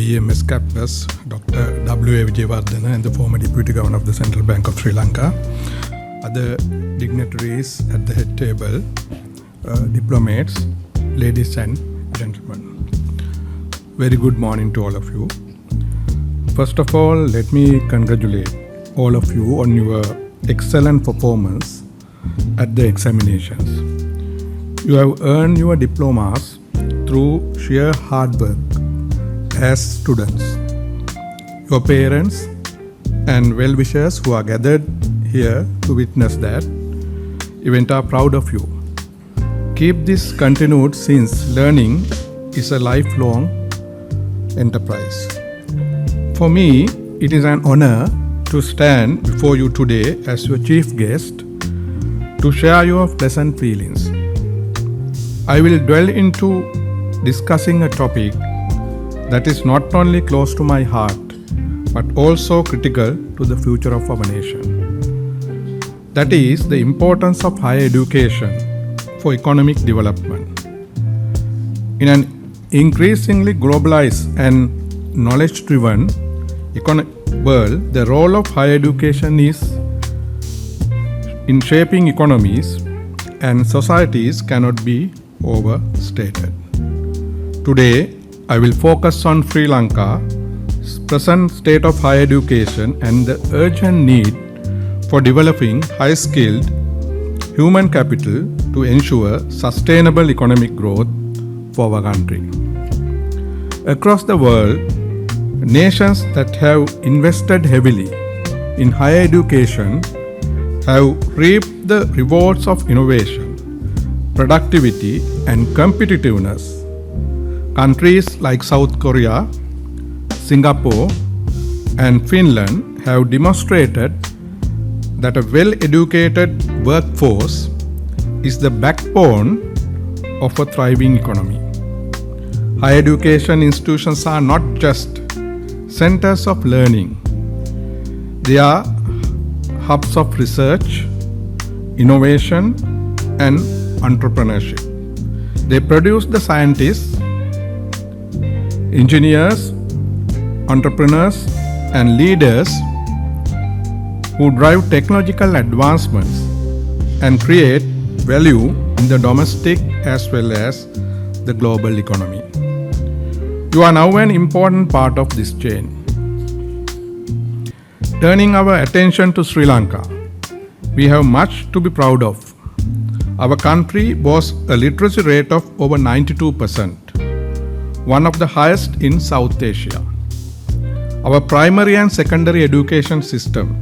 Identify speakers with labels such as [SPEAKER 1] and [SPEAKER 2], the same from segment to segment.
[SPEAKER 1] BMS campus, Dr. W.A. Vijayawardena, and the former Deputy Governor of the Central Bank of Sri Lanka, other dignitaries at the head table, diplomats, ladies and gentlemen. Very good morning to all of you. First of all, let me congratulate all of you on your excellent performance at the examinations. You have earned your diplomas through sheer hard work as students. Your parents and well-wishers who are gathered here to witness that event are proud of you. Keep this continued since learning is a lifelong enterprise. For me, it is an honor to stand before you today as your chief guest to share your pleasant feelings. I will dwell into discussing a topic that is not only close to my heart but also critical to the future of our nation. That is the importance of higher education for economic development. In an increasingly globalized and knowledge-driven world, the role of higher education is in shaping economies and societies cannot be overstated. Today, I will focus on Sri Lanka's present state of higher education and the urgent need for developing high-skilled human capital to ensure sustainable economic growth for our country. Across the world, nations that have invested heavily in higher education have reaped the rewards of innovation, productivity, and competitiveness. Countries like South Korea, Singapore, and Finland have demonstrated that a well-educated workforce is the backbone of a thriving economy. Higher education institutions are not just centers of learning. They are hubs of research, innovation, and entrepreneurship. They produce the scientists, engineers, entrepreneurs, and leaders who drive technological advancements and create value in the domestic as well as the global economy. You are now an important part of this chain. Turning our attention to Sri Lanka, we have much to be proud of. Our country boasts a literacy rate of over 92%, one of the highest in South Asia. Our primary and secondary education system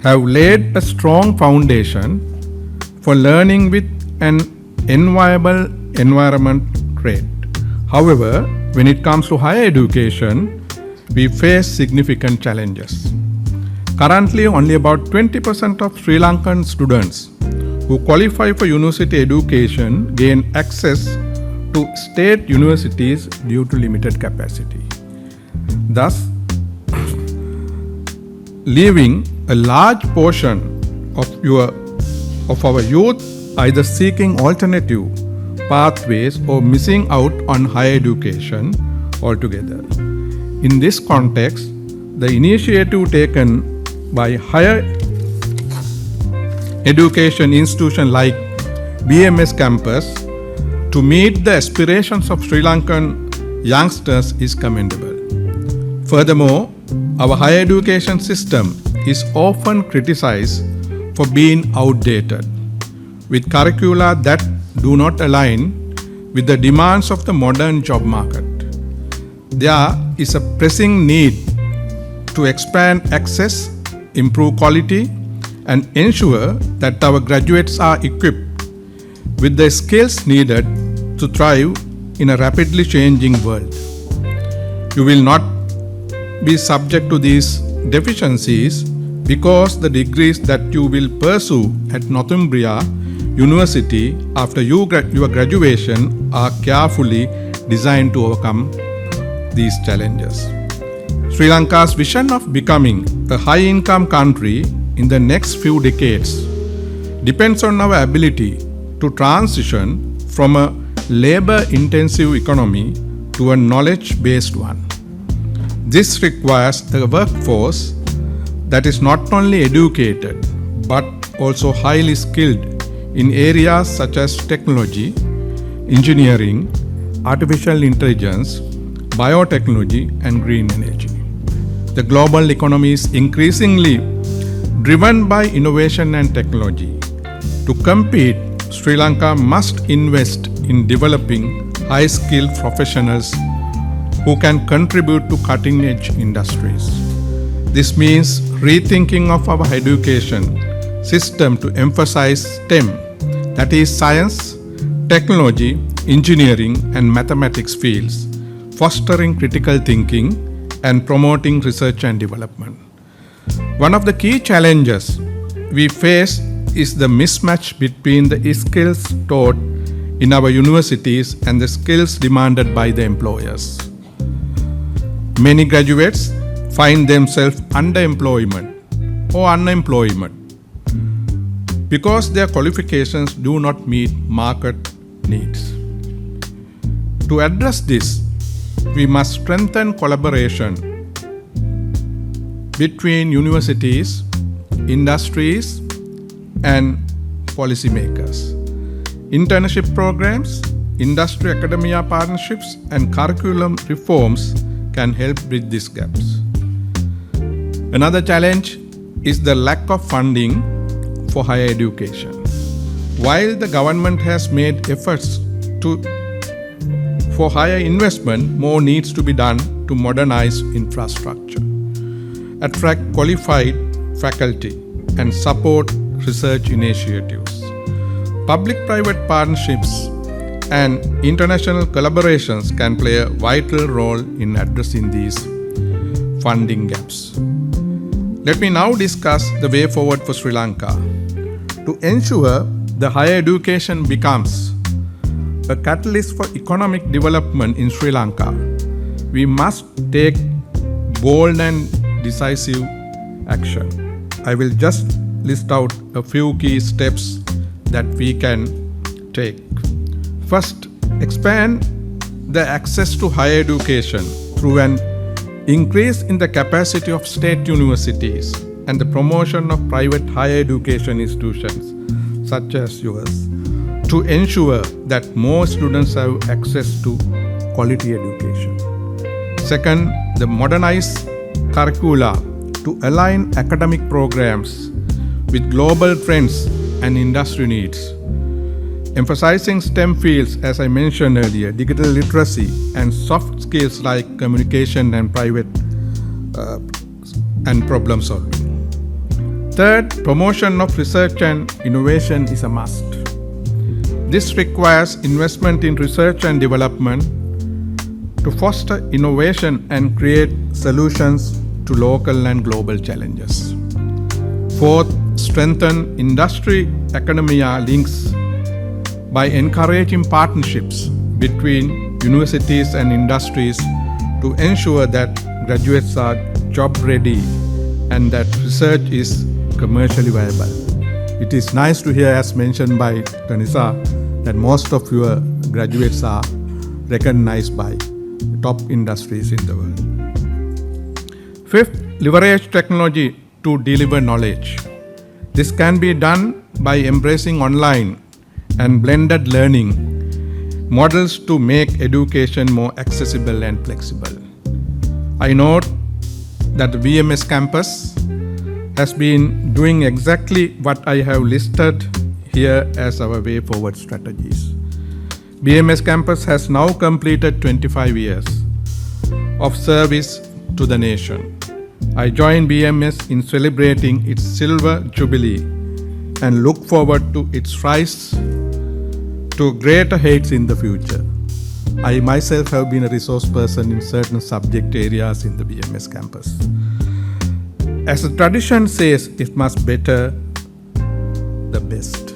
[SPEAKER 1] have laid a strong foundation for learning with an enviable environment rate. However, when it comes to higher education, we face significant challenges. Currently, only about 20% of Sri Lankan students who qualify for university education gain access to state universities due to limited capacity. Thus, leaving a large portion of our youth either seeking alternative pathways or missing out on higher education altogether. In this context, the initiative taken by higher education institutions like BMS campus to meet the aspirations of Sri Lankan youngsters is commendable. Furthermore, our higher education system is often criticized for being outdated, with curricula that do not align with the demands of the modern job market. There is a pressing need to expand access, improve quality, and ensure that our graduates are equipped with the skills needed to thrive in a rapidly changing world. You will not be subject to these deficiencies because the degrees that you will pursue at Northumbria University after your graduation are carefully designed to overcome these challenges. Sri Lanka's vision of becoming a high-income country in the next few decades depends on our ability to transition from a labor-intensive economy to a knowledge-based one. This requires a workforce that is not only educated but also highly skilled in areas such as technology, engineering, artificial intelligence, biotechnology, and green energy. The global economy is increasingly driven by innovation and technology. To compete, Sri Lanka must invest in developing high-skilled professionals who can contribute to cutting-edge industries. This means rethinking of our education system to emphasize STEM, that is science, technology, engineering, and mathematics fields, fostering critical thinking and promoting research and development. One of the key challenges we face is the mismatch between the skills taught in our universities and the skills demanded by the employers. Many graduates find themselves underemployment or unemployment because their qualifications do not meet market needs. To address this, we must strengthen collaboration between universities, industries, and policymakers. Internship programs, industry academia partnerships, and curriculum reforms can help bridge these gaps. Another challenge is the lack of funding for higher education. While the government has made efforts for higher investment, more needs to be done to modernize infrastructure, attract qualified faculty, and support research initiatives. Public-private partnerships and international collaborations can play a vital role in addressing these funding gaps. Let me now discuss the way forward for Sri Lanka. To ensure the higher education becomes a catalyst for economic development in Sri Lanka, we must take bold and decisive action. I will just list out a few key steps that we can take. First, expand the access to higher education through an increase in the capacity of state universities and the promotion of private higher education institutions such as yours to ensure that more students have access to quality education. Second, the modernized curricula to align academic programs with global trends and industry needs. Emphasizing STEM fields, as I mentioned earlier, digital literacy and soft skills like communication and and problem solving. Third, promotion of research and innovation is a must. This requires investment in research and development to foster innovation and create solutions to local and global challenges. Fourth, strengthen industry-academia links by encouraging partnerships between universities and industries to ensure that graduates are job-ready and that research is commercially viable. It is nice to hear, as mentioned by Tanisa, that most of your graduates are recognized by top industries in the world. Fifth, leverage technology to deliver knowledge. This can be done by embracing online and blended learning models to make education more accessible and flexible. I note that the BMS campus has been doing exactly what I have listed here as our way forward strategies. BMS campus has now completed 25 years of service to the nation. I join BMS in celebrating its silver jubilee and look forward to its rise to greater heights in the future. I myself have been a resource person in certain subject areas in the BMS campus. As the tradition says, it must better the best.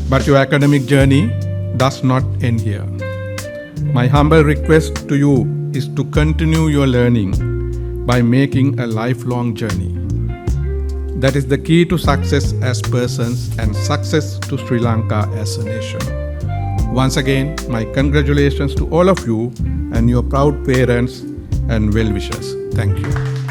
[SPEAKER 1] But your academic journey does not end here. My humble request to you is to continue your learning by making a lifelong journey. That is the key to success as persons and success to Sri Lanka as a nation. Once again, my congratulations to all of you and your proud parents and well-wishers. Thank you.